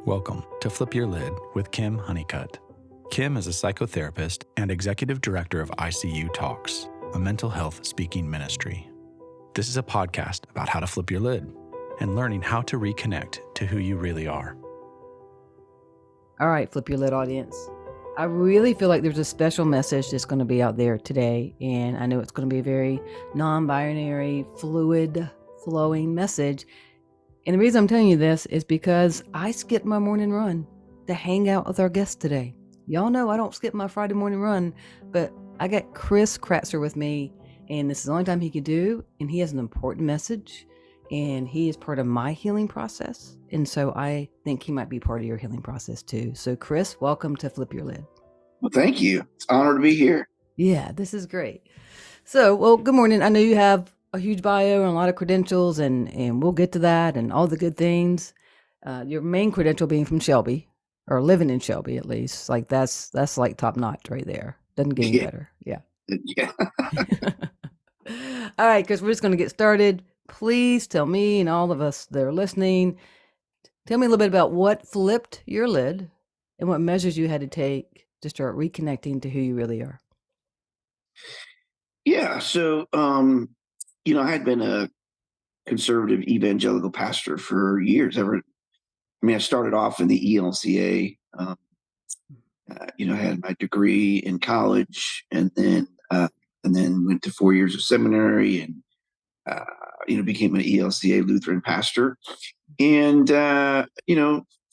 Welcome to Flip Your Lid with Kim Honeycutt. Kim is a psychotherapist and executive director of ICU Talks, a mental health speaking ministry. This is a podcast about how to flip your lid and learning how to reconnect to who you really are. All right, Flip Your Lid audience. I really feel like there's a special message that's going to be out there today, and I know it's going to be a very non-binary, fluid, flowing message. And the reason I'm telling you this is because I skipped my morning run to hang out with our guests today. Y'all know I don't skip my Friday morning run, but I got Chris Kratzer with me, and this is the only time he could do, and he has an important message, and he is part of my healing process. And so I think he might be part of your healing process too. So Chris, welcome to Flip Your Lid. Well, thank you. It's an honor to be here. Yeah, this is great. So, well, good morning. I know you have a huge bio and a lot of credentials, and we'll get to that and all the good things. Your main credential being from Shelby, or living in Shelby at least. Like that's like top notch right there. Doesn't get any better. Yeah. Yeah. All right, because we're just going to get started. Please tell me and all of us that are listening, tell me a little bit about what flipped your lid and what measures you had to take to start reconnecting to who you really are. Yeah. So, I had been a conservative evangelical pastor for years. I started off in the ELCA. I had my degree in college, and then went to 4 years of seminary, and became an ELCA Lutheran pastor. And 4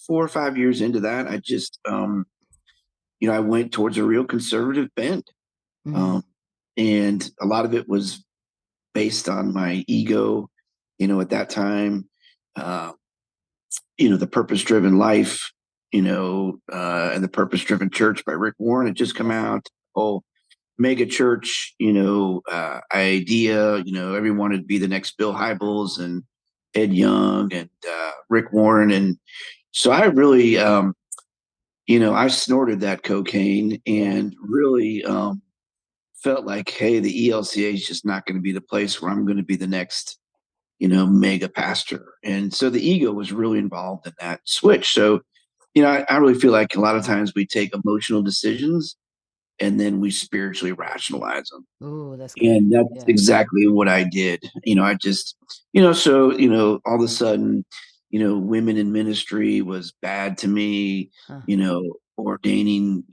or 5 years into that, I just I went towards a real conservative bent. Mhm. And a lot of it was based on my ego, at that time, the Purpose-Driven Life, and the Purpose-Driven Church by Rick Warren had just come out. Mega church, idea, everyone would be the next Bill Hybels and Ed Young and Rick Warren. And so I really, I snorted that cocaine and really felt like, hey, the ELCA is just not going to be the place where I'm going to be the next, mega pastor. And so the ego was really involved in that switch. So, I really feel like a lot of times we take emotional decisions and then we spiritually rationalize them. Oh, that's good. And that's Yeah. exactly what I did. I just, all of a sudden, women in ministry was bad to me, Huh. ordaining,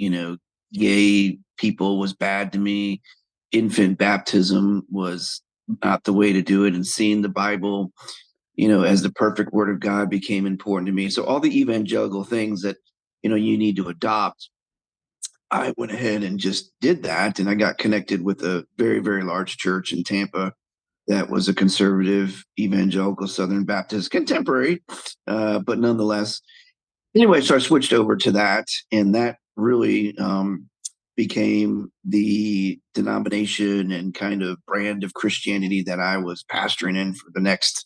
gay people was bad to me. Infant baptism was not the way to do it. And seeing the Bible, as the perfect word of God became important to me. So all the evangelical things that, you need to adopt, I went ahead and just did that. And I got connected with a very, very large church in Tampa that was a conservative evangelical Southern Baptist contemporary, but nonetheless. Anyway, so I switched over to that, and that really became the denomination and kind of brand of Christianity that I was pastoring in for the next,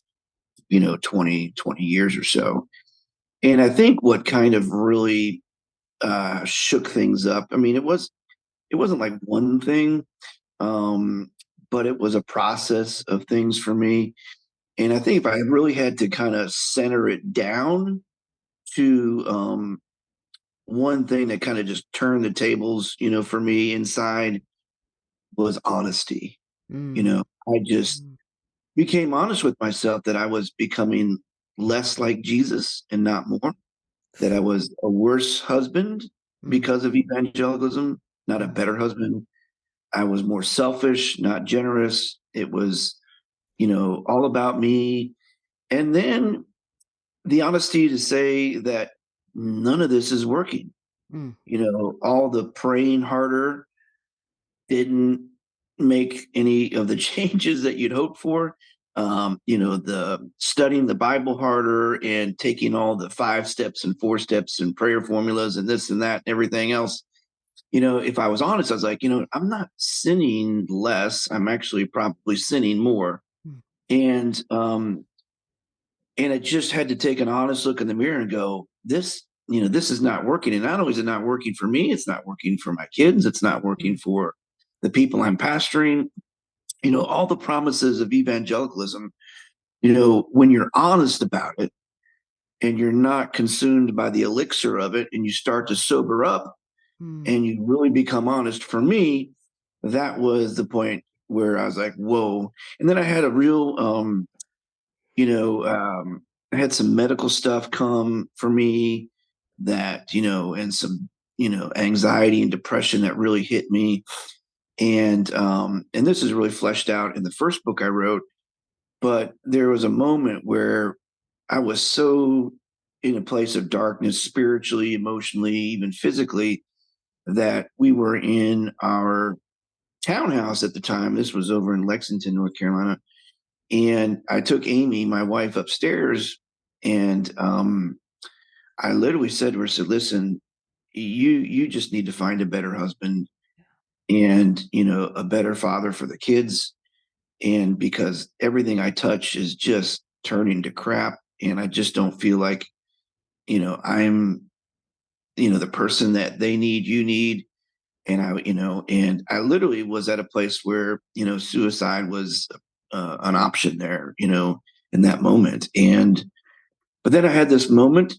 20 years or so. And I think what kind of really shook things up. It wasn't like one thing, but it was a process of things for me. And I think if I really had to kind of center it down to one thing that kind of just turned the tables, for me inside was honesty. Mm. I just became honest with myself that I was becoming less like Jesus and not more, that I was a worse husband because of evangelicalism, not a better husband. I was more selfish, not generous. It was, all about me. And then the honesty to say that none of this is working. Mm. All the praying harder didn't make any of the changes that you'd hoped for. The studying the Bible harder and taking all the 5 steps and 4 steps and prayer formulas and this and that and everything else. If I was honest, I was like, I'm not sinning less. I'm actually probably sinning more. Mm. And I just had to take an honest look in the mirror and go, this is not working. And not only is it not working for me, it's not working for my kids. It's not working for the people I'm pastoring. All the promises of evangelicalism, when you're honest about it, and you're not consumed by the elixir of it, and you start to sober up Mm. and you really become honest. For me, that was the point where I was like, whoa. And then I had a real, you know, I had some medical stuff come for me that, and some, anxiety and depression that really hit me. And this is really fleshed out in the first book I wrote, but there was a moment where I was so in a place of darkness, spiritually, emotionally, even physically, that we were in our townhouse at the time. This was over in Lexington, North Carolina. And I took Amy, my wife, upstairs, and I literally said to her, said, listen, you just need to find a better husband and, a better father for the kids. And because everything I touch is just turning to crap. And I just don't feel like, I'm, the person that they need, you need. And I literally was at a place where, suicide was an option there, in that moment. But then I had this moment,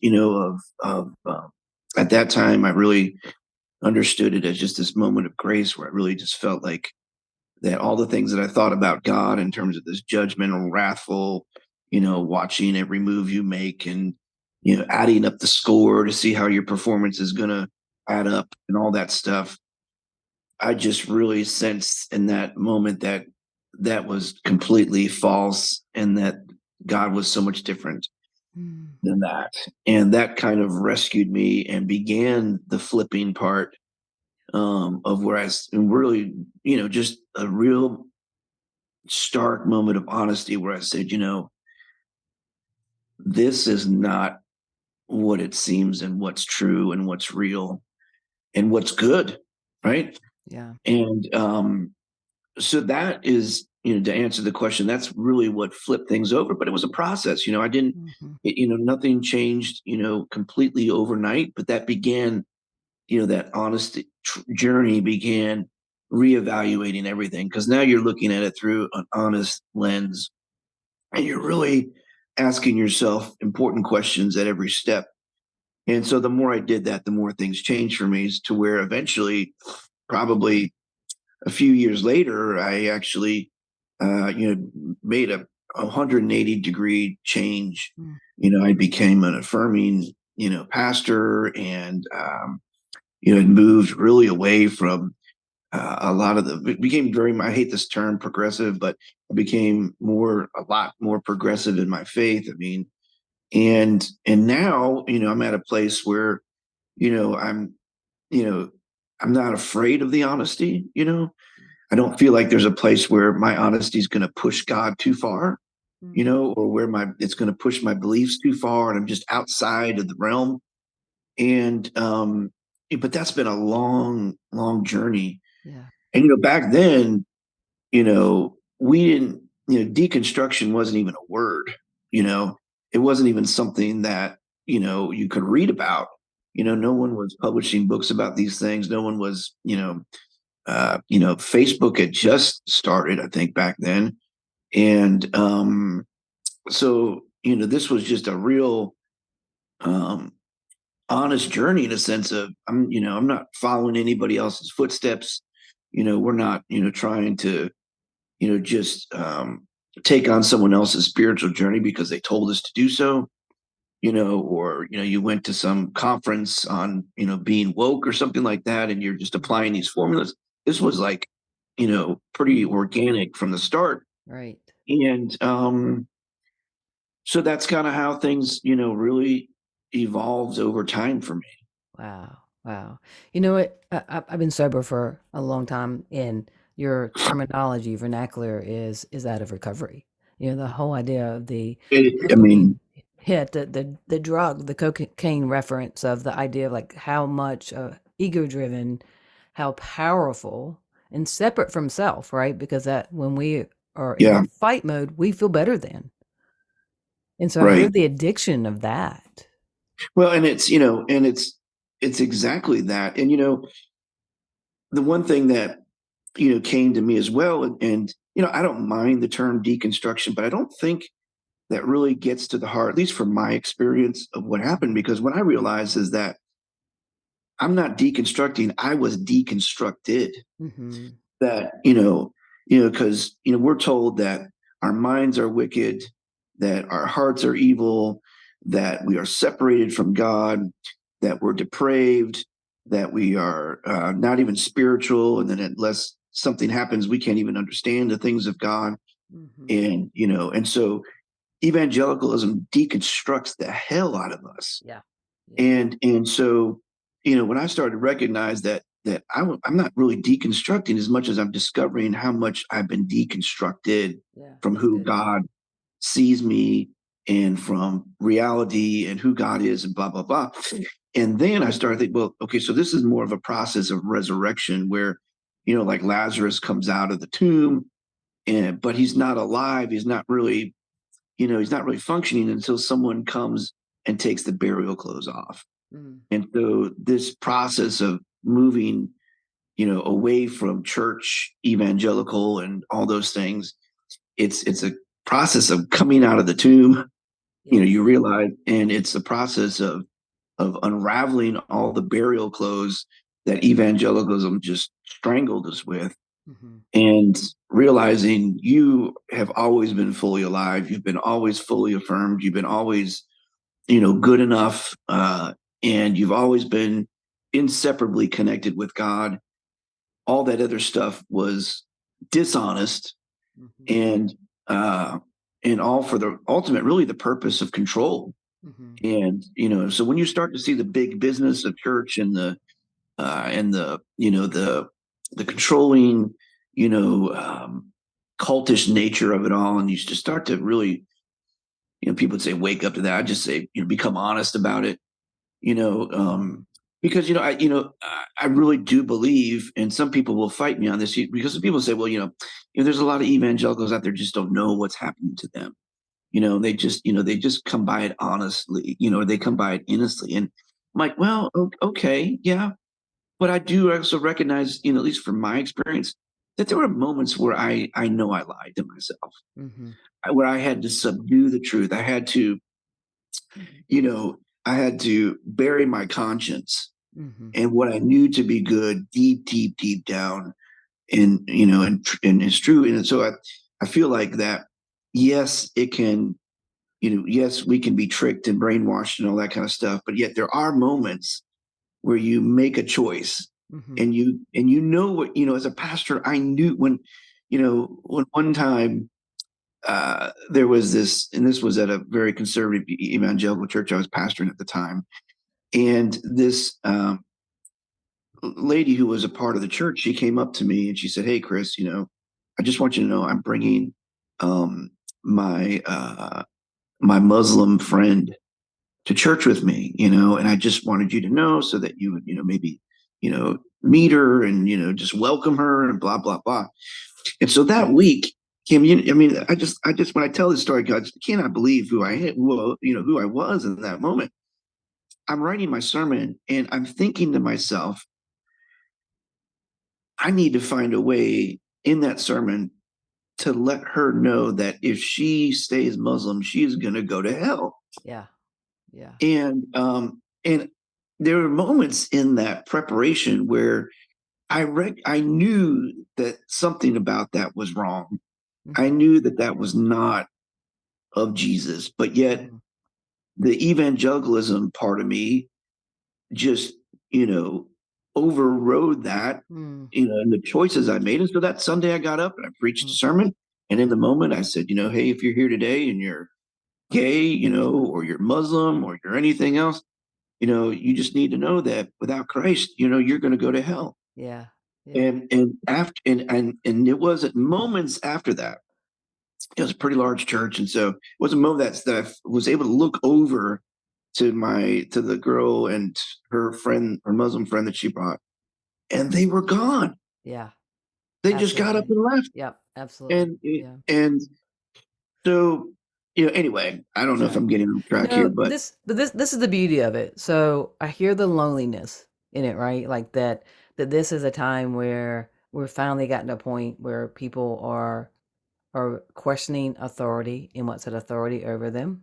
at that time, I really understood it as just this moment of grace where I really just felt like that all the things that I thought about God in terms of this judgmental, wrathful, watching every move you make and, adding up the score to see how your performance is going to add up and all that stuff. I just really sensed in that moment that that was completely false and that God was so much different Mm. than that. And that kind of rescued me and began the flipping part of where and really, just a real stark moment of honesty where I said, this is not what it seems and what's true and what's real and what's good. Right. Yeah. And so that is, to answer the question, that's really what flipped things over. But it was a process. I didn't, Mhm. nothing changed, completely overnight, but that began, that honest journey began reevaluating everything because now you're looking at it through an honest lens and you're really asking yourself important questions at every step. And so the more I did that, the more things changed for me to where eventually, probably a few years later, I actually, made a 180-degree change. Mm. I became an affirming, pastor, and had moved really away from a lot of it became very. I hate this term progressive, but I became a lot more progressive in my faith. I mean, and now, I'm at a place where, I'm, you know, I'm not afraid of the honesty. I don't feel like there's a place where my honesty is going to push God too far, Mm. or where it's going to push my beliefs too far, and I'm just outside of the realm. And but that's been a long, long journey. Yeah. And back then, we didn't, deconstruction wasn't even a word. You know, it wasn't even something that you could read about. No one was publishing books about these things. No one was, Facebook had just started, I think, back then. And this was just a real um, honest journey in a sense of I'm not following anybody else's footsteps. We're not, trying to, just take on someone else's spiritual journey because they told us to do so. Or you went to some conference on being woke or something like that, and you're just applying these formulas. This was like pretty Mm. organic from the start. Right. And so that's kind of how things really evolved over time for me. Wow. Wow. You know what? I've been sober for a long time, and your terminology, vernacular is out of recovery. The whole idea of the I dopamine mean, hit, the drug, the cocaine reference of the idea of like how much ego driven, how powerful and separate from self, right? Because that when we are in yeah, our fight mode, we feel better then. And so I hear right. the addiction of that. Well, and it's exactly that. And the one thing that came to me as well, and I don't mind the term deconstruction, but I don't think that really gets to the heart, at least from my experience of what happened. Because what I realized is that I'm not deconstructing, I was deconstructed. Mm-hmm. That, because, we're told that our minds are wicked, that our hearts are evil, that we are separated from God, that we're depraved, that we are not even spiritual, and then unless something happens, we can't even understand the things of God. Mm-hmm. And so evangelicalism deconstructs the hell out of us. Yeah. Yeah. And so, when I started to recognize that I'm not really deconstructing as much as I'm discovering how much I've been deconstructed Yeah. from That's who good. God sees me, and from reality and who God is, and blah blah blah. And then I started thinking, well, okay, so this is more of a process of resurrection where, like Lazarus comes out of the tomb, but he's not alive. He's not really functioning until someone comes and takes the burial clothes off. Mm. And so this process of moving, away from church, evangelical, and all those things, it's a process of coming out of the tomb. You Yes. realize, and it's a process of unraveling all the burial clothes that evangelicalism just strangled us with, Mm-hmm. and realizing you have always been fully alive. You've been always fully affirmed. You've been always, good enough. And you've always been inseparably connected with God. All that other stuff was dishonest, Mm-hmm. and uh, all for the ultimate, really the purpose of control. Mm-hmm. And so when you start to see the big business of church, and the the controlling, cultish nature of it all, and you just start to really, people would say wake up to that. I just say, become honest about it. you know, Mm-hmm. um, because I really do believe, and some people will fight me on this, because some people say, well, there's a lot of evangelicals out there just don't know what's happening to them. They just come by it honestly, they come by it innocently, and I'm like, well, okay, yeah, but I do also recognize, at least from my experience, that there were moments where I know I lied to myself, Mm-hmm. where I had to subdue the truth. You know, I had to bury my conscience Mm-hmm. and what I knew to be good deep, deep, deep down. And it's true. And so I feel like that, yes, it can, yes, we can be tricked and brainwashed and all that kind of stuff. But yet there are moments where you make a choice, Mm-hmm. and what, as a pastor, I knew when one time there was this, and this was at a very conservative evangelical church I was pastoring at the time. And this lady who was a part of the church, she came up to me and she said, "Hey, Chris, I just want you to know I'm bringing um, my Muslim friend to church with me, and I just wanted you to know so that you would, maybe, meet her and, just welcome her and blah, blah, blah." And so that week, Kim, I mean, I just, when I tell this story, God, I cannot believe who I was in that moment. I'm writing my sermon and I'm thinking to myself, I need to find a way in that sermon to let her know that if she stays Muslim, she is going to go to hell. Yeah. Yeah. And there were moments in that preparation where I knew that something about that was wrong. I Mm-hmm. knew that that was not of Jesus, but yet Mm-hmm. the evangelicalism part of me just, you know, overrode that, Mm-hmm. and the choices I made. And so that Sunday I got up and I preached a sermon. And in the moment I said, hey, if you're here today and you're gay, or you're Muslim or you're anything else, you just need to know that without Christ, you're going to go to hell. Yeah. Yeah. And after, and it wasn't moments after that. It was a pretty large church. And so it was a moment that I was able to look over to the girl and her friend, her Muslim friend that she brought, and they were gone. Yeah. They just got up Absolutely. and left. Yep. Absolutely. And Yeah. and so, anyway, I don't know if So, I'm getting on track here, no, but this is the beauty of it. So I hear the loneliness in it, right? Like that this is a time where we're finally gotten to a point where people are are questioning authority and what's that authority over them.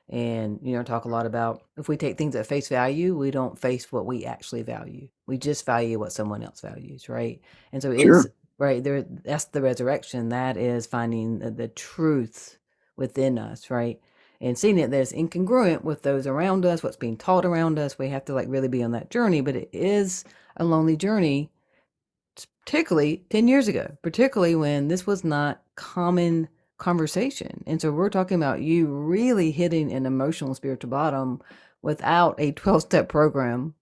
And, talk a lot about if we take things at face value, we don't face what we actually value. We just value what someone else values, right? And so it's Sure. right there. That's the resurrection. That is finding the truth within us, right? And seeing it that's incongruent with those around us, what's being taught around us. We have to really be on that journey, but it is a lonely journey, particularly 10 years ago, particularly when this was not common conversation. And so we're talking about you really hitting an emotional and spiritual bottom without a 12-step program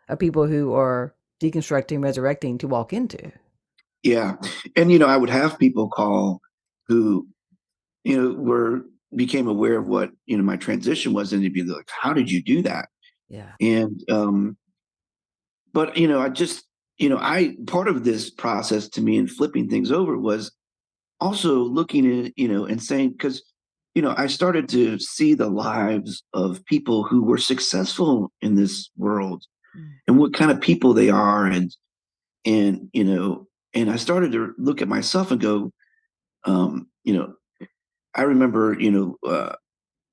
of people who are deconstructing, resurrecting to walk into. Yeah. And, I would have people call who, became aware of what, my transition was. And they'd be like, how did you do that? Yeah. And, but, I just, part of this process to me and flipping things over was also looking at, and saying, because, I started to see the lives of people who were successful in this world Mm. and what kind of people they are. And, and I started to look at myself and go, um, you know, I remember,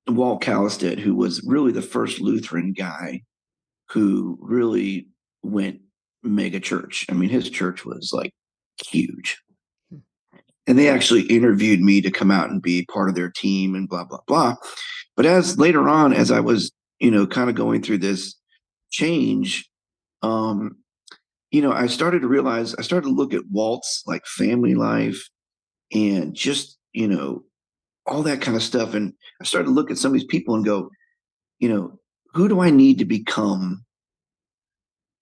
Walt Callistead, who was really the first Lutheran guy who really went mega church. I mean, his church was like huge. Hmm. And they actually interviewed me to come out and be part of their team and blah, blah, blah. But as later on, as I was, kind of going through this change, um, I started to realize, I started to look at Walt's like family life and just, all that kind of stuff. And I started to look at some of these people and go, you know, who do I need to become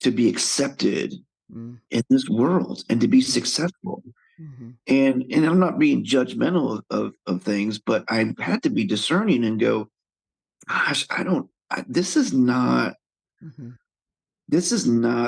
to be accepted Mm. in this world and to be successful? Mm-hmm. And I'm not being judgmental of things, but I had to be discerning and go, gosh, this is not Mm-hmm.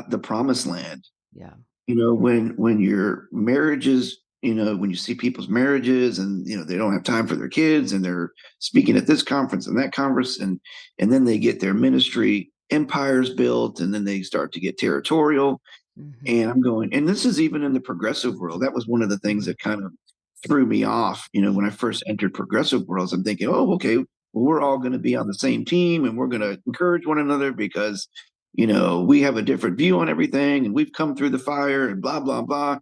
the promised land. Yeah. When your marriages, when you see people's marriages and they don't have time for their kids and they're speaking at this conference and that conference, and then they get their ministry empires built and then they start to get territorial. Mm-hmm. And I'm going, and this is even in the progressive world. That was one of the things Mm-hmm. that kind of threw me off. When I first entered progressive worlds, I'm thinking, oh, okay, well, we're all going to be on the same team and we're going to encourage one another because, we have a different view on everything and we've come through the fire and blah, blah, blah.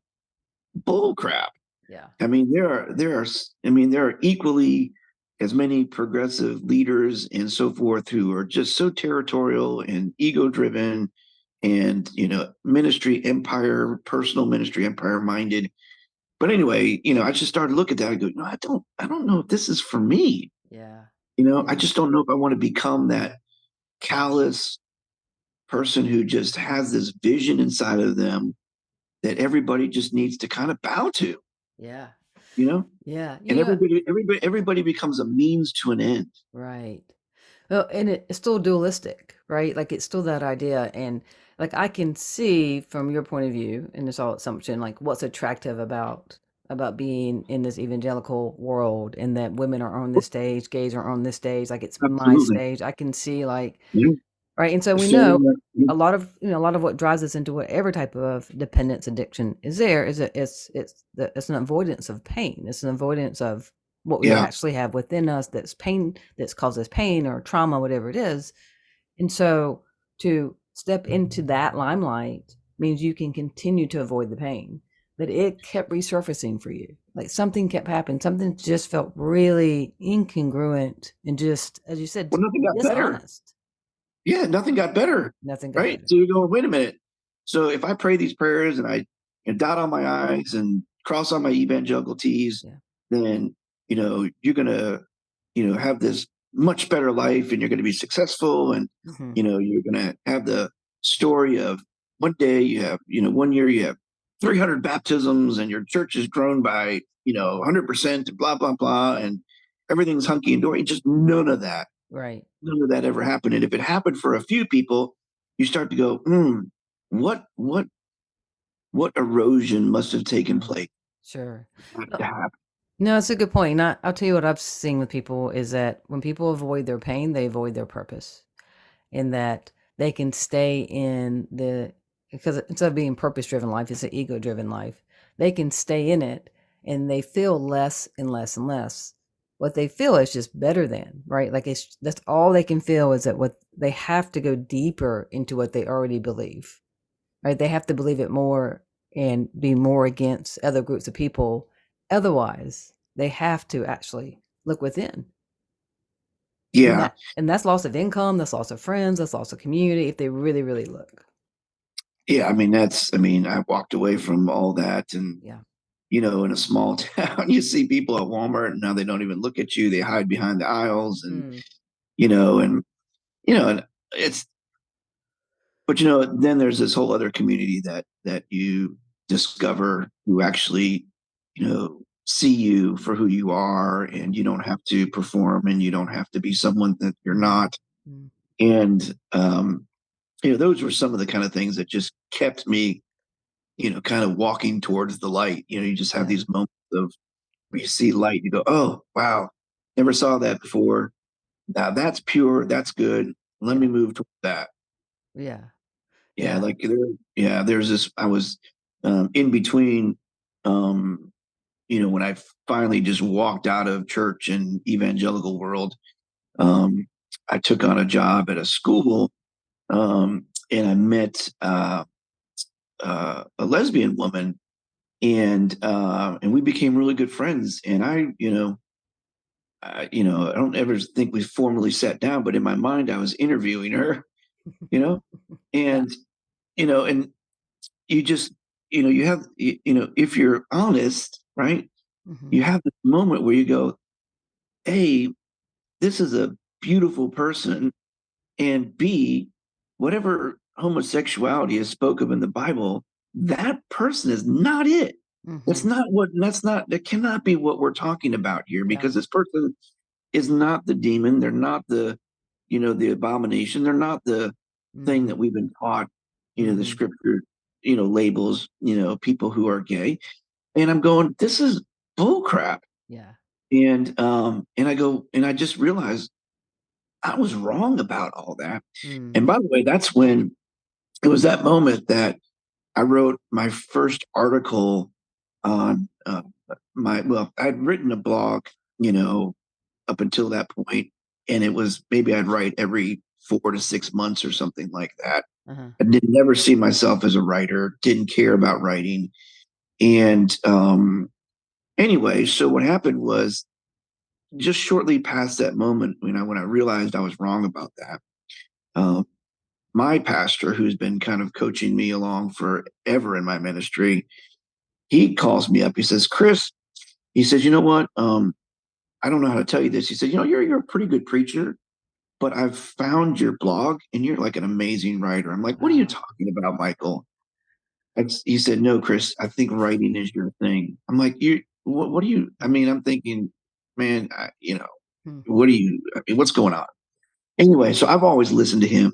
Bull crap. Yeah. I mean, there are equally as many progressive leaders and so forth who are just so territorial and ego driven and personal ministry empire minded. But anyway, I just started to look at that. I go, no, I don't know if this is for me. Yeah. I Yeah. just don't know if I want to become that callous person who just has this vision inside of them that everybody just needs to kind of bow to, Yeah. you know? Yeah. And everybody becomes a means to an end. Right. Well, and it's still dualistic, right? Like it's still that idea. And like I can see from your point of view, and it's all assumption, like what's attractive about being in this evangelical world and that women are on this stage, gays are on this stage, like it's my Absolutely. stage. I can see like Yeah. right. And so we know So, a lot of what drives us into whatever type of dependence addiction is there is it's an avoidance of pain. It's an avoidance of what we yeah. actually have within us that's pain, that's causes pain or trauma, whatever it is. And so to step into that limelight means you can continue to avoid the pain. But it kept resurfacing for you. Like something kept happening. Something just felt really incongruent and just, as you said, Well, nothing got better. dishonest. Yeah, nothing got better. Nothing got Right. better. So you're going, wait a minute. So if I pray these prayers and I dot on my I's and cross on my evangelical T's, Yeah. then, you're going to, have this much better life and you're going to be successful. And, Hmm. you're going to have the story of one day you have, one year you have 300 baptisms and your church is grown by, 100% and blah, blah, blah. And everything's hunky and dory. Just Right. none of that ever happened. And if it happened for a few people, you start to go, what what erosion must have taken Mm. place Sure. for that No, to happen? no, it's a good point. And I'll tell you what I've seen with people is that when people avoid their pain, they avoid their purpose. In that they can stay in because instead of being purpose driven life, it's an ego driven life. They can stay in it and they feel less and less and less. What they feel is just better than, right? Like that's all they can feel is that what they have to go deeper into what they already believe, right? They have to believe it more and be more against other groups of people. Otherwise, they have to actually look within. Yeah. And that's loss of income, that's loss of friends, that's loss of community if they really, really look. Yeah. I mean, I walked away from all that, and, Yeah. in a small town, you see people at Walmart and now they don't even look at you. They hide behind the aisles, and, Mm. and, and it's, but, then there's this whole other community that you discover who actually, see you for who you are, and you don't have to perform, and you don't have to be someone that you're not. Mm. And, those were some of the kind of things that just kept me, kind of walking towards the light. You just have Yeah. these moments of where you see light, you go, oh, wow, never saw that before. Now that's pure. That's good. Let Yeah. me move toward that. Yeah. Yeah. Yeah. There's this, I was in between, um, when I finally just walked out of church and evangelical world, um, I took on a job at a school, and I met a lesbian woman, and we became really good friends. And I don't ever think we formally sat down, but in my mind, I was interviewing her, you know, Yeah. and and you just, you have, if you're honest, right, Mhm. you have this moment where you go, hey, this is a beautiful person, and B, whatever homosexuality is spoke of in the Bible, that person is not it. Mhm. That cannot be what we're talking about here, Yeah. because this person is not the demon. They're not the abomination. They're not the thing Mhm. that we've been taught, the Mhm. scripture, labels, people who are gay. And I'm going, this is bull crap. Yeah. And I go, and I just realized I was wrong about all that. Mm. And by the way, that's when it was that moment that I wrote my first article on I'd written a blog, up until that point, and it was maybe I'd write every 4 to 6 months or something like that. Uh-huh. I did never see myself as a writer, didn't care about writing. And anyway, so what happened was just shortly past that moment, when I realized I was wrong about that, um, my pastor, who's been kind of coaching me along forever in my ministry, he calls me up. He says, Chris, he says, you know what? I don't know how to tell you this. He said, you're a pretty good preacher, but I've found your blog and you're like an amazing writer. I'm like, what are you Wow. talking about, Michael? He said, no, Chris, I think writing is your thing. I'm like, what do you, I mean, I'm thinking, man, Mm. what do you, I mean, what's going on? Anyway, so I've always listened to him.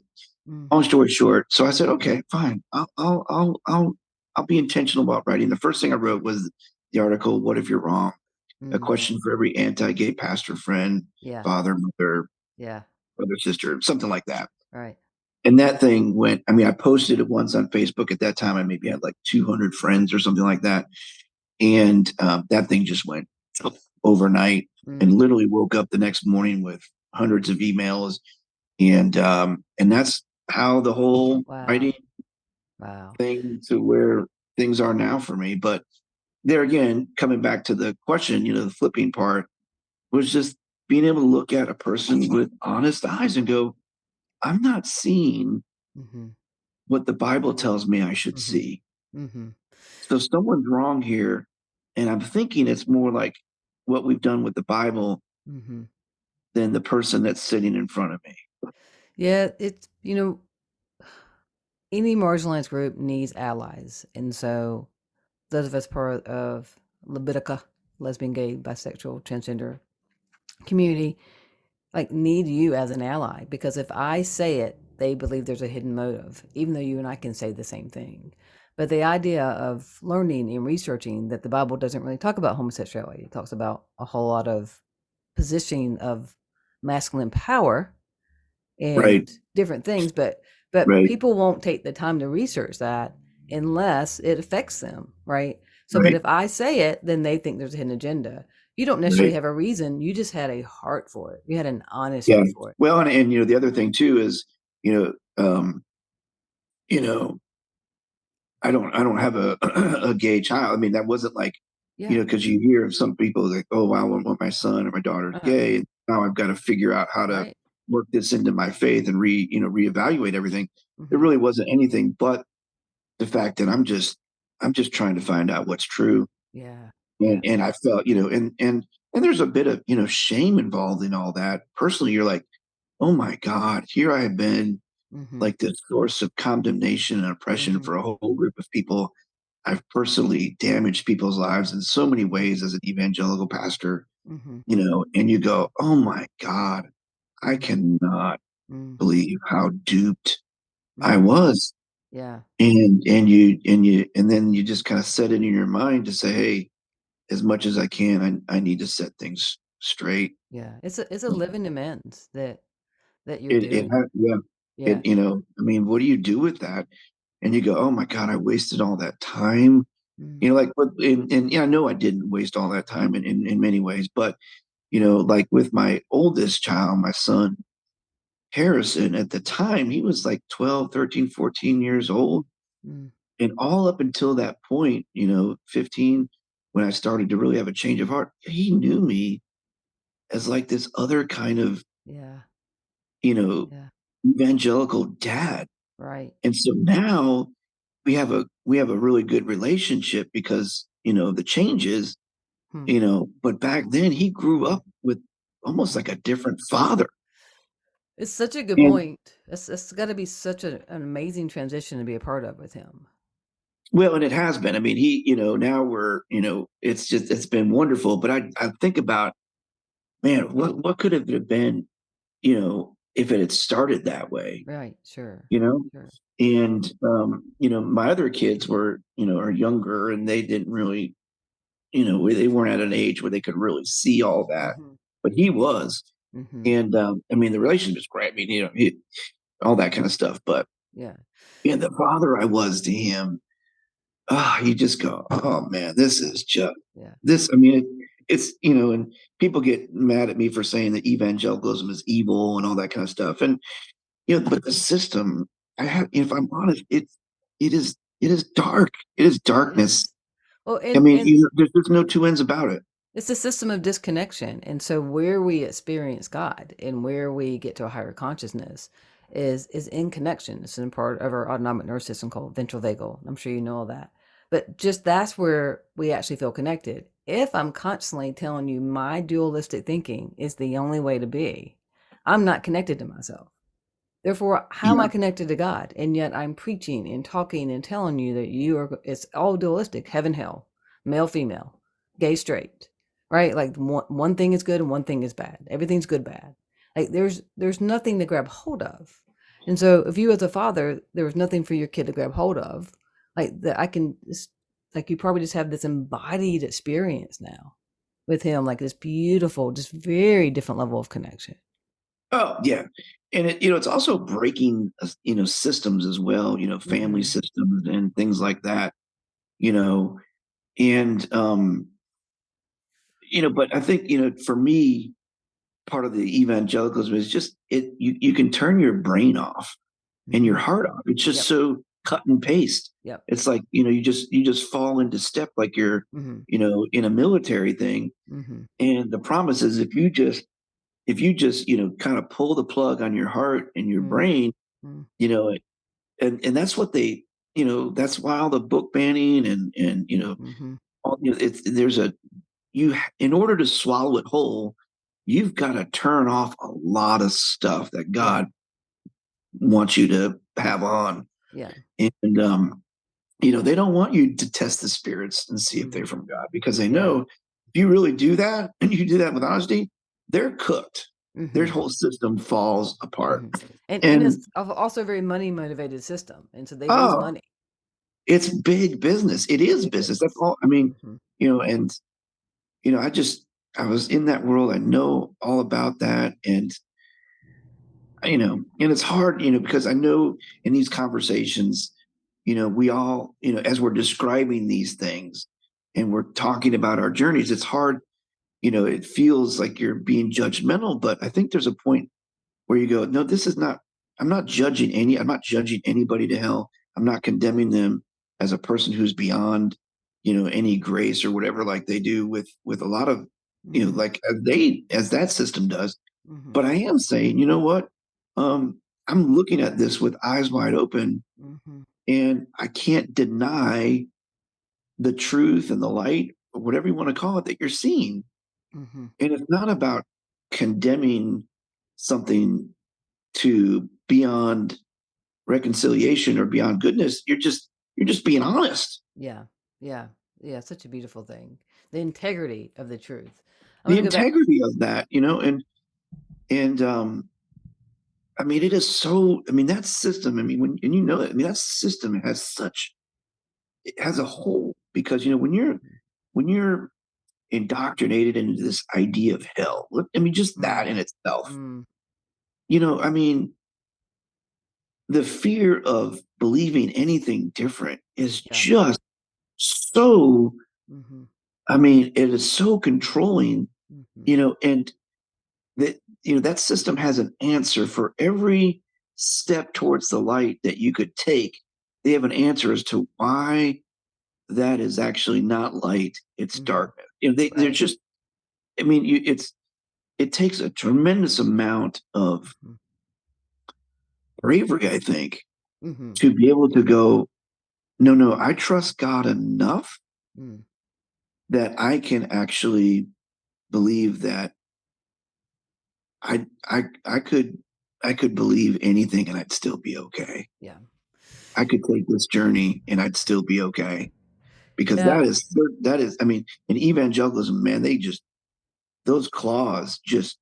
Mm. Long story short, so I said, okay, fine. I'll be intentional about writing. The first thing I wrote was the article, What If You're Wrong? A Mm. question for every anti-gay pastor friend, Yeah. father, mother, Yeah. brother, sister, something like that. Right. And that thing went, I mean, I posted it once on Facebook. At that time, I maybe had like 200 friends or something like that. And that thing just went overnight, and Mm. literally woke up the next morning with hundreds of emails. And that's how the whole Wow. writing Wow. thing to where things are now for me. But there again, coming back to the question, the flipping part was just being able to look at a person with honest eyes and go, I'm not seeing Mhm. what the Bible tells me I should Mhm. see. Mhm. So someone's wrong here. And I'm thinking it's more like what we've done with the Bible Mhm. than the person that's sitting in front of me. Yeah, it's any marginalized group needs allies. And so those of us part of Levitica, lesbian, gay, bisexual, transgender community, like need you as an ally, because if I say it, they believe there's a hidden motive, even though you and I can say the same thing. But the idea of learning and researching that the Bible doesn't really talk about homosexuality, it talks about a whole lot of positioning of masculine power Right. and different things, but Right. people won't take the time to research that unless it affects them, right? So, but Right. if I say it, then they think there's a hidden agenda. You don't necessarily Right. have a reason. You just had a heart for it. You had an Yeah. honesty for it. Well, and the other thing too is, you know, you know, I don't have a a gay child. I mean, that wasn't like, Yeah. because you hear of some people like, oh, I want my son or my daughter's Uh-huh. gay. And now I've got to figure out how to Right. work this into my faith and reevaluate everything. It Hmm. really wasn't anything but the fact that I'm just trying to find out what's true. Yeah. Yeah. And I felt, and there's a bit of, shame involved in all that. Personally, you're like, oh my God, here I have been Hmm. like this source of condemnation and oppression Hmm. for a whole group of people. I've personally damaged people's lives in so many ways as an evangelical pastor, Hmm. and you go, oh my God, I Hmm. cannot Hmm. believe how duped I Hmm. was. Yeah. And then you just kind of set it in your mind to say, hey, as much as I can, I need to set things straight. Yeah. It's a living amends that you're It doing. had, yeah. Yeah. I mean, what do you do with that? And you go, oh my God, I wasted all that time. Mm. Like, and yeah, I know I didn't waste all that time in many ways, but, like with my oldest child, my son, Harrison, at the time, he was like 12, 13, 14 years old. Mm. And all up until that point, 15, when I started to really have a change of heart, he knew me as like this other kind of, Yeah. you know, Yeah. evangelical dad. Right. And so now we have a really good relationship because, the changes, Hmm. but back then he grew Hmm. up with almost Hmm. like a different father. It's such a good And point. It's got to be such an amazing transition to be a part of with him. well, and it has been. I mean, now it's been wonderful. But I think about, man, what could have been, if it had started that way, Right. Sure. you know? Sure. And my other kids are younger and they didn't really, they weren't at an age where they could really see all that. Hmm. But he was. Hmm. And I mean, the relationship is great. I mean, all that kind of stuff. But Yeah. yeah, the father I was to him, you just go, oh man, this Yeah. is just Yeah. this. I mean, it's and people get mad at me for saying that evangelicalism is evil and all that kind of stuff. And but the system, if I'm honest, it is dark. It is It darkness. is. Well, I and mean, and there's no two ends about it. it's a system of disconnection. And so where we experience God and where we get to a higher consciousness is in connection. It's in part of our autonomic nervous system called ventral vagal. I'm sure you know all that. But just that's where we actually feel connected. If I'm constantly telling you my dualistic thinking is the only way to be, I'm not connected to myself. Therefore, how am Yeah. I connected to God? And yet I'm preaching and talking and telling you that it's all dualistic, heaven, hell, male, female, gay, straight, right? Like one thing is good and one thing is bad. Everything's good, bad. Like there's nothing to grab hold of. And so if you as a father, there was nothing for your kid to grab hold of, like that like you probably just have this embodied experience now with him, like this beautiful, just very different level of connection. Oh, yeah. And it's also breaking, systems as well, family Mm-hmm. systems and things like that, you know, and, but I think, for me, part of the evangelicalism is just you can turn your brain off and your Mm-hmm. heart off. It's just Yep. so cut and paste. Yep. It's like, you just fall into step like you're, Mm-hmm. in a military thing. Mm-hmm. And the promise is if you just, kind of pull the plug on your heart and your Mm, brain, mm, you know, and that's what that's why all the book banning and mhm, it's there's a in order to swallow it whole, you've got to turn off a lot of stuff that yeah, God wants you to have on. yeah, And they don't want you to test the spirits and see if they're mhm, from God because they yeah, know if you really do that and you do that with honesty, they're cooked. Their mhm, whole system falls apart. mhm, and And it's also a very money motivated system, and so they lose oh, money. it's big business. It It's is big business. That's business. all. I mean, Mhm, and I was in that world. I know all about that. And it's hard, because I know in these conversations, we all, as we're describing these things, and we're talking about our journeys, it's hard, it feels like you're being judgmental, but I think there's a point where you go, no, this is not, I'm not judging anybody to hell. I'm not condemning them as a person who's beyond, any grace or whatever, like they do with a lot of, Mhm. like as that system does. Mhm. But I am saying, you know what? I'm looking at this with eyes wide open, Mhm. and I can't deny the truth and the light, or whatever you want to call it, that you're seeing. Mhm. And it's not about condemning something to beyond reconciliation or beyond goodness. You're just being honest. Yeah. Yeah. Yeah. Such a beautiful thing. The integrity of the truth. I'm The going to go back. integrity of that, and I mean, it is so. I mean, that system. I mean, that. I mean, that system it has a hole, because when you're indoctrinated into this idea of hell. I mean, just that Mm. in itself. Mm. I mean, the fear of believing anything different is Yeah. just so. Mhm. I mean, it is so controlling, Mhm. and that system has an answer for every step towards the light that you could take. They have an answer as to why that is actually not light, it's Mhm. darkness. They're Right. just, I mean, it takes a tremendous amount of Mhm. bravery, I think, Mhm. to be able to go, no, no, I trust God enough Mm. that I can actually believe that I could believe anything and I'd still be okay. Yeah. I could take this journey and I'd still be okay, because Yeah. that is, I mean, in evangelicalism, man, those claws just,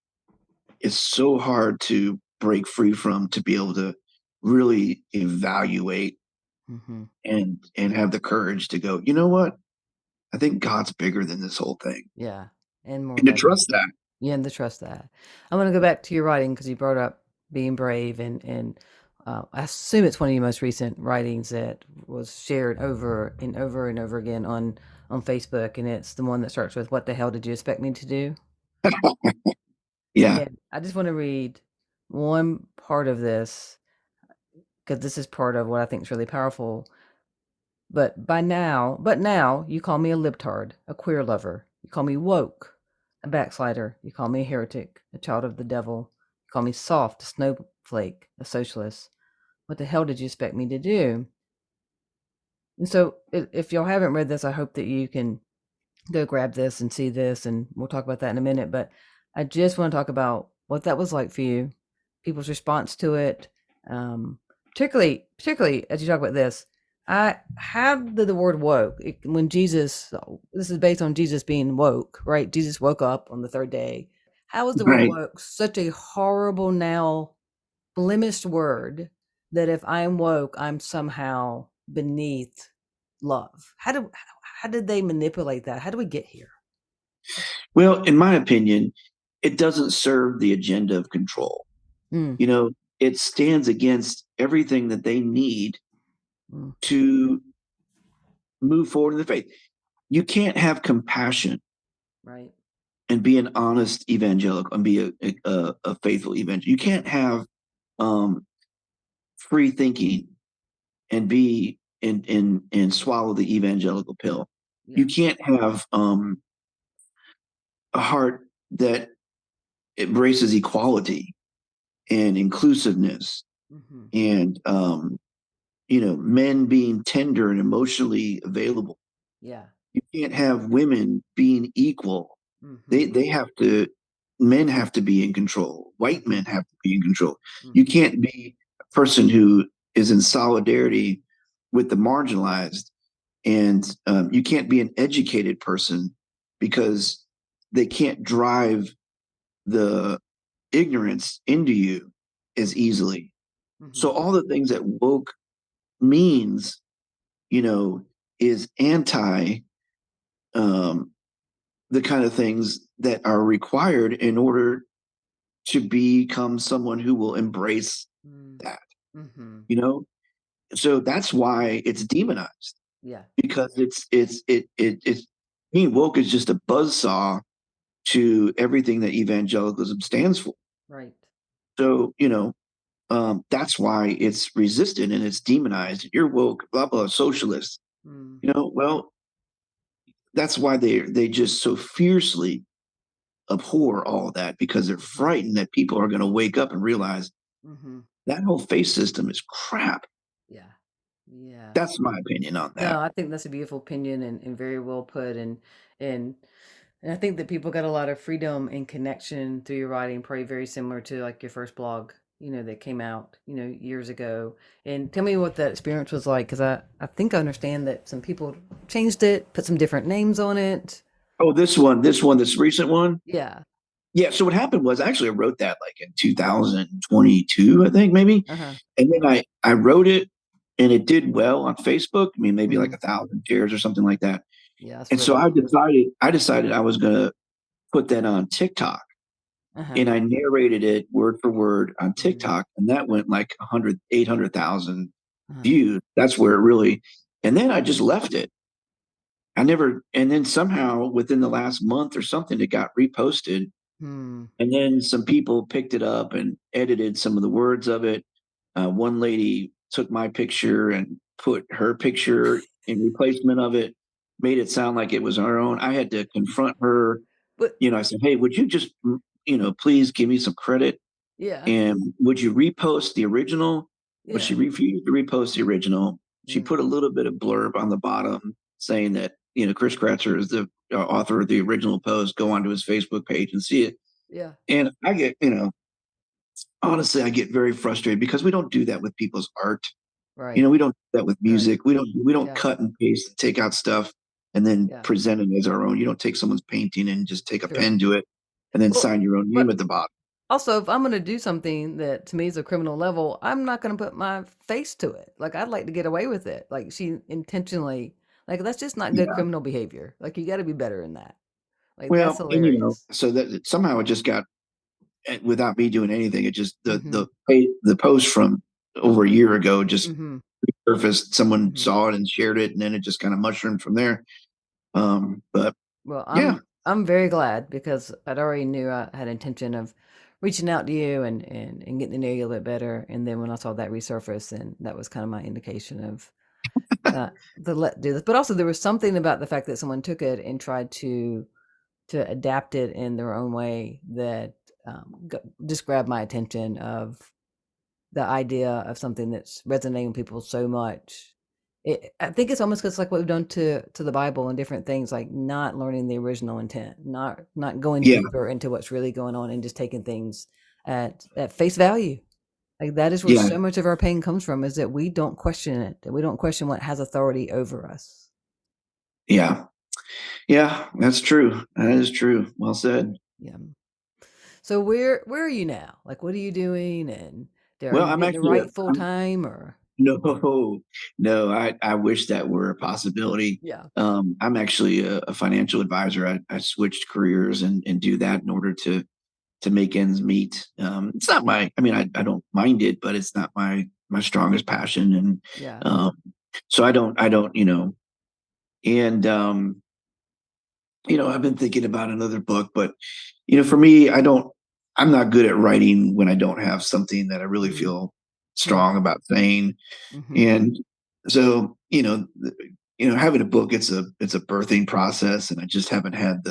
it's so hard to break free from, to be able to really evaluate Mhm. and have the courage to go, you know what? I think God's bigger than this whole thing. Yeah. And more And to loving. trust that. Yeah, and to trust that. I want to go back to your writing because you brought up being brave, and I assume it's one of your most recent writings that was shared over and over and over again on Facebook, and it's the one that starts with "What the hell did you expect me to do?" Yeah. And I just want to read one part of this because this is part of what I think is really powerful. But now you call me a libtard, a queer lover. You call me woke, a backslider. You call me a heretic, a child of the devil. You call me soft, a snowflake, a socialist. What the hell did you expect me to do? And so, if y'all haven't read this, I hope that you can go grab this and see this, and we'll talk about that in a minute. But I just want to talk about what that was like for you, people's response to it, um, particularly as you talk about this. How did the word woke when Jesus? This is based on Jesus being woke, right? Jesus woke up on the third day. How is the word Right. woke such a horrible, now blemished word that if I'm woke, I'm somehow beneath love? How did they manipulate that? How do we get here? Well, in my opinion, it doesn't serve the agenda of control. Mm, You know, it stands against everything that they need mm, to move forward in the faith. You can't have compassion right. and be an honest evangelical and be a faithful evangelical. You can't have um, free thinking and be and swallow the evangelical pill. You Yeah. can't have a heart that embraces equality and inclusiveness, Mm-hmm. and men being tender and emotionally available. Yeah. You can't have women being equal. They Mm-hmm. they have to Men have to be in control. White Mm-hmm. men have to be in control. You Mm-hmm. can't be a person who is in solidarity with the marginalized, and you can't be an educated person, because they can't drive the ignorance into you as easily. Mm-hmm. So all the things that woke means, you know, is anti um, the kind of things that are required in order to become someone who will embrace that, Mm-hmm. you know? So that's why it's demonized, Yeah. because it's being woke is just a buzzsaw to everything that evangelicalism stands for. Right. So, that's why it's resisted and it's demonized. You're woke, blah, blah, socialist. Mm. Well, that's why they just so fiercely abhor all of that, because they're Mm-hmm. frightened that people are going to wake up and realize Mm-hmm. that whole faith system is crap. Yeah. Yeah. That's my opinion on No, that. I think that's a beautiful opinion and very well put. And and I think that people got a lot of freedom and connection through your writing, probably very similar to like your first blog, that came out, years ago. And tell me what that experience was like, because I think I understand that some people changed it, put some different names on it. Oh, this recent one. Yeah. Yeah. So what happened was, actually, I wrote that like in 2022, I think, maybe. Uh-huh. And then I wrote it, and it did well on Facebook. I mean, maybe like Mm. 1,000 shares or something like that. Yeah, that's And so really good. I decided I was going to put that on TikTok, Uh-huh. and I narrated it word for word on Mm. TikTok, and that went like 800,000 Uh-huh. views. That's where it really, and then I just left it. And then somehow within the last month or something, it got reposted. Hmm. And then some people picked it up and edited some of the words of it. One lady took my picture and put her picture in replacement of it, made it sound like it was our own. I had to confront her. But I said, "Hey, would you just, please give me some credit? yeah. And would you repost the original?" But she Yeah. refused to repost the original. She put a Mm. little bit of blurb on the bottom saying that, Chris Kratzer is the author of the original post. Go onto his Facebook page and see it. Yeah. And I get, honestly, I get very frustrated because we don't do that with people's art. Right. We don't do that with Right. music. We don't Yeah. cut and paste and take out stuff and then Yeah. present it as our own. You don't take someone's painting and just take a Sure. pen to it and then Well, sign your own name but at the bottom. also, if I'm gonna do something that to me is a criminal level, I'm not gonna put my face to it. Like, I'd like to get away with it. Like, she intentionally, like, that's just not good Yeah. criminal behavior. Like, you got to be better than that. Like, that's Well, and hilarious. so that somehow it just got, without me doing anything, it just Mm-hmm. the post from over a year ago just Mm-hmm. surfaced. Someone Mm-hmm. saw it and shared it, and then it just kind of mushroomed from there. But Well, yeah, I'm very glad because I'd already knew I had intention of reaching out to you and getting to know you a little bit better. And then when I saw that resurface, and that was kind of my indication of to let do this. But also there was something about the fact that someone took it and tried to adapt it in their own way that just grabbed my attention of the idea of something that's resonating with people so much. I think it's almost because like what we've done to the Bible and different things, like not learning the original intent, not going yeah, deeper into what's really going on, and just taking things at face value. Like that is where yeah, so much of our pain comes from, is that we don't question it, that we don't question what has authority over us. yeah, yeah. That's true. That is true. Well said. Yeah. So where are you now? Like, what are you doing? And are Well, you I'm getting to actually write full time or? no, no. I wish that were a possibility. Yeah. I'm actually a financial advisor. I switched careers and do that in order to make ends meet. It's not my. I mean, I don't mind it, but it's not my strongest passion. And Yeah. um, so I don't. And I've been thinking about another book, but for me, I'm not good at writing when I don't have something that I really Mm. feel Hmm. strong about saying. Mm-hmm. And so, having a book, it's a birthing process, and I just haven't had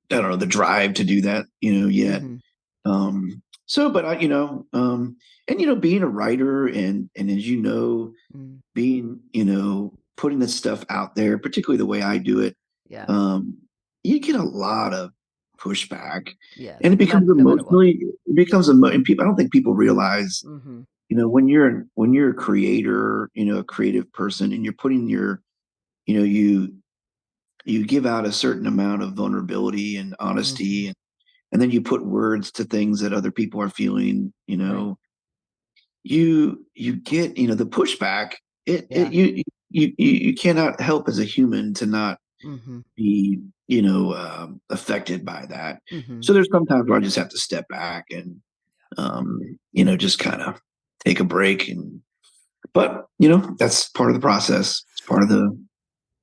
I don't know, the drive to do that, yet. Mm-hmm. But being a writer, and as Mm. being, putting this stuff out there, particularly the way I do it, Yeah. um, you get a lot of pushback, and Yes. it becomes No matter what. and people, I don't think people realize, Mm-hmm. when you're a creator, a creative person, and you're putting you give out a certain amount of vulnerability and Mm-hmm. honesty, and then you put words to things that other people are feeling, Right. you get, the pushback. It Yeah. you cannot help as a human to not Mm-hmm. be, affected by that. Mm-hmm. So there's sometimes where I just have to step back and, just kind of take a break. But that's part of the process. It's part of the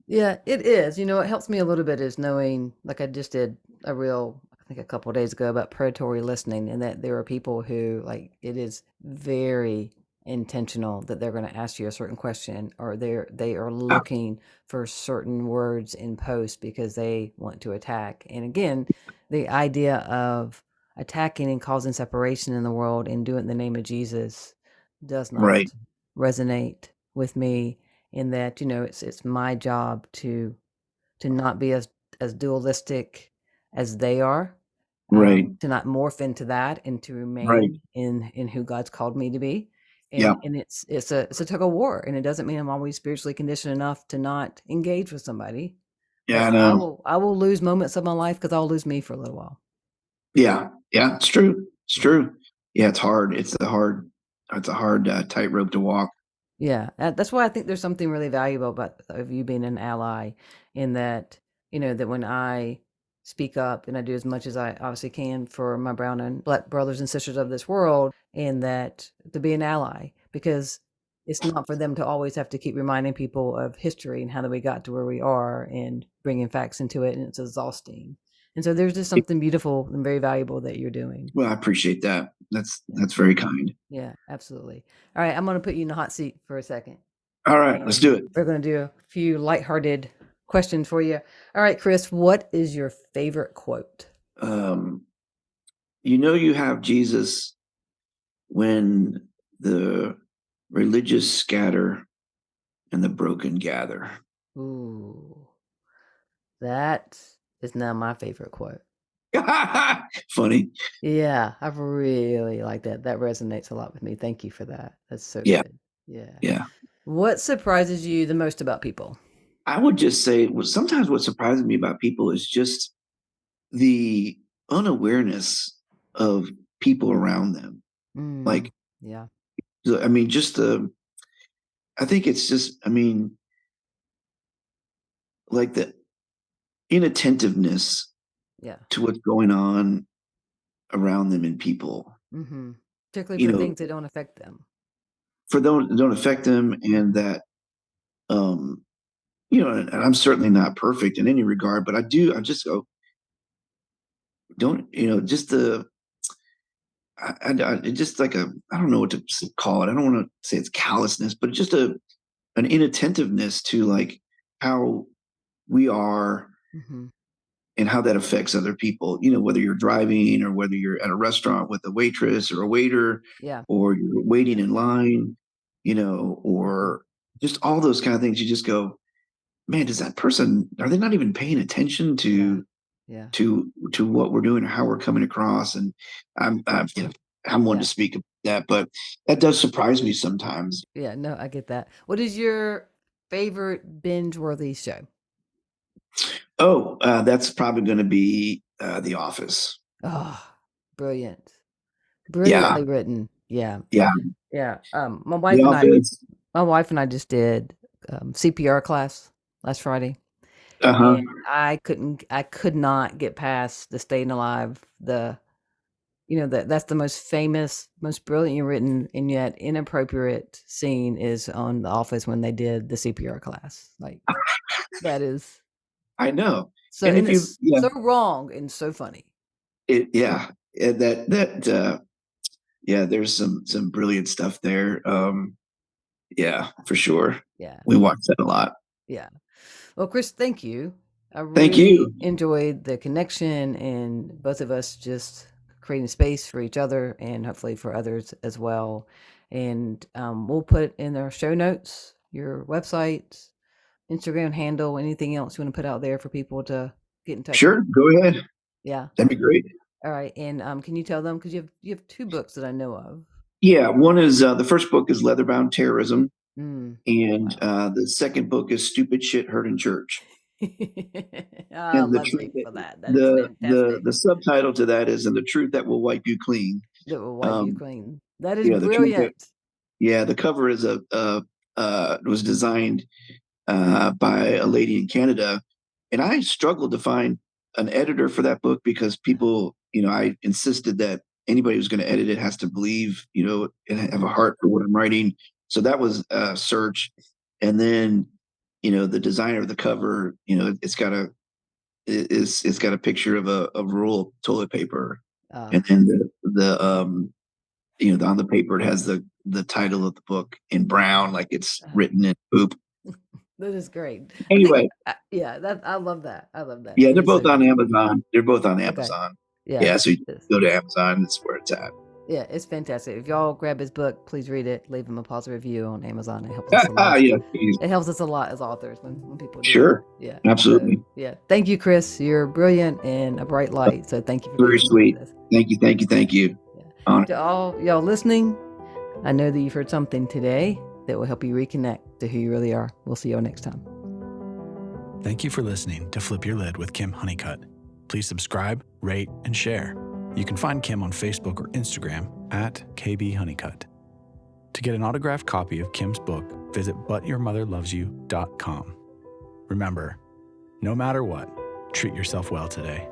Yeah, it is. It helps me a little bit is knowing, like I just did a reel, I think a couple of days ago about predatory listening, and that there are people who like it is very intentional that they're going to ask you a certain question, or they are Uh, looking for certain words in post because they want to attack. And again, the idea of attacking and causing separation in the world and doing it in the name of Jesus does right, not resonate with me, in that it's my job to not be as dualistic as they are, right, to not morph into that, and to right. remain in who God's called me to be. Yeah, And it's a tug of war, and it doesn't mean I'm always spiritually conditioned enough to not engage with somebody, yeah, but I I know. will I will lose moments of my life because I'll lose me for a little while. Yeah, yeah, it's true. It's Yeah. true. Yeah, it's hard. It's a hard tightrope to walk. Yeah, that's why I think there's something really valuable about of you being an ally, in that, that when I speak up and I do as much as I obviously can for my brown and black brothers and sisters of this world, and that to be an ally, because it's not for them to always have to keep reminding people of history and how that we got to where we are and bringing facts into it, and it's exhausting. And so there's just something beautiful and very valuable that you're doing. Well, I appreciate that. That's Yeah. that's very kind. Yeah, absolutely. All right, I'm going to put you in the hot seat for a second. All right, let's And do it. we're going to do a few lighthearted questions for you. All right, Chris, what is your favorite quote? Um, you have Jesus when the religious scatter and the broken gather. Ooh, that is now my favorite quote. Funny. Yeah, I really like that. That resonates a lot with me. Thank you for that. That's so Yeah, good. Yeah. yeah. What surprises you the most about people? I would just say, well, sometimes what surprises me about people is just the unawareness of people around them. Mm, Like, yeah, I mean, just I think it's just, I mean, like the inattentiveness yeah. to what's going on around them and people, Mm-hmm. Particularly you for know, things that don't affect them. for those that don't affect them, and Mm-hmm. that, um, and I'm certainly not perfect in any regard, but I just go, don't, just it's just like I don't know what to call it. I don't want to say it's callousness, but just an inattentiveness to like how we are Mm-hmm. and how that affects other people. Whether you're driving or whether you're at a restaurant with a waitress or a waiter, Yeah. or you're waiting Yeah. in line, Mm-hmm. or just all those kind of things. You just go, man, does that person, are they not even paying attention Yeah. to Yeah. what we're doing or how we're coming across? And I'm one to Yeah. speak of that, but that does surprise me sometimes. Yeah, no, I get that. What is your favorite binge-worthy show? Oh, that's probably going to be The Office. Oh, brilliant. Yeah, Brilliantly written. Yeah. yeah, Yeah. The Office. My wife and I just did CPR class last Friday, Uh-huh. and I could not get past the staying alive, that's the most famous, most brilliantly written and yet inappropriate scene is on The Office when they did the CPR class. Like, that is I know. so, And and if you, it's yeah, so wrong and so funny. yeah, yeah, there's some brilliant stuff there. Yeah, for sure. Yeah. We watch that a lot. Yeah. Well, Chris, thank you. I Thank really you. enjoyed the connection and both of us just creating space for each other and hopefully for others as well. And we'll put in our show notes your website, Instagram handle, anything else you want to put out there for people to get in touch with. Sure, go ahead. Yeah. That'd be great. All right. And can you tell them, because you have two books that I know of. Yeah, one is the first book is Leatherbound Terrorism, Mm. and Wow. the second book is Stupid Shit Heard in Church. Ah, And the lovely truth for that. That is fantastic. the subtitle to that is "And the Truth That Will Wipe You Clean." That will wipe you Um, clean. That is yeah, the truth that brilliant. yeah, the cover is was designed by a lady in Canada, and I struggled to find an editor for that book because people, I insisted that anybody who's going to edit it has to believe, and have a Mhm. heart for what I'm writing. So that was a search, and then the designer of the cover, it's got a picture of a roll of toilet paper, Uh, and then on the paper it has the title of the book in brown, like it's uh, written in poop. that is great. I think, Anyway, yeah, I love that. I love that. yeah, It they're is so both on good. Amazon. They're both on Okay. Amazon. Yeah. Yeah, so you It's, go to Amazon. That's where it's at. yeah, it's fantastic. If y'all grab his book, please read it. Leave him a positive review on Amazon. It helps us a lot. Yeah, geez. It helps us a lot as authors when people do that. Sure, Yeah. absolutely. So, yeah. Thank you, Chris. You're brilliant and a bright light. So thank you for Very being here sweet. with us. Thank you, thank you, thank you. Yeah. Honor. To all y'all listening, I know that you've heard something today that will help you reconnect to who you really are. We'll see y'all next time. Thank you for listening to Flip Your Lid with Kim Honeycutt. Please subscribe, rate, and share. You can find Kim on Facebook or Instagram at kbhoneycutt. To get an autographed copy of Kim's book, visit butyourmotherlovesyou.com. Remember, no matter what, treat yourself well today.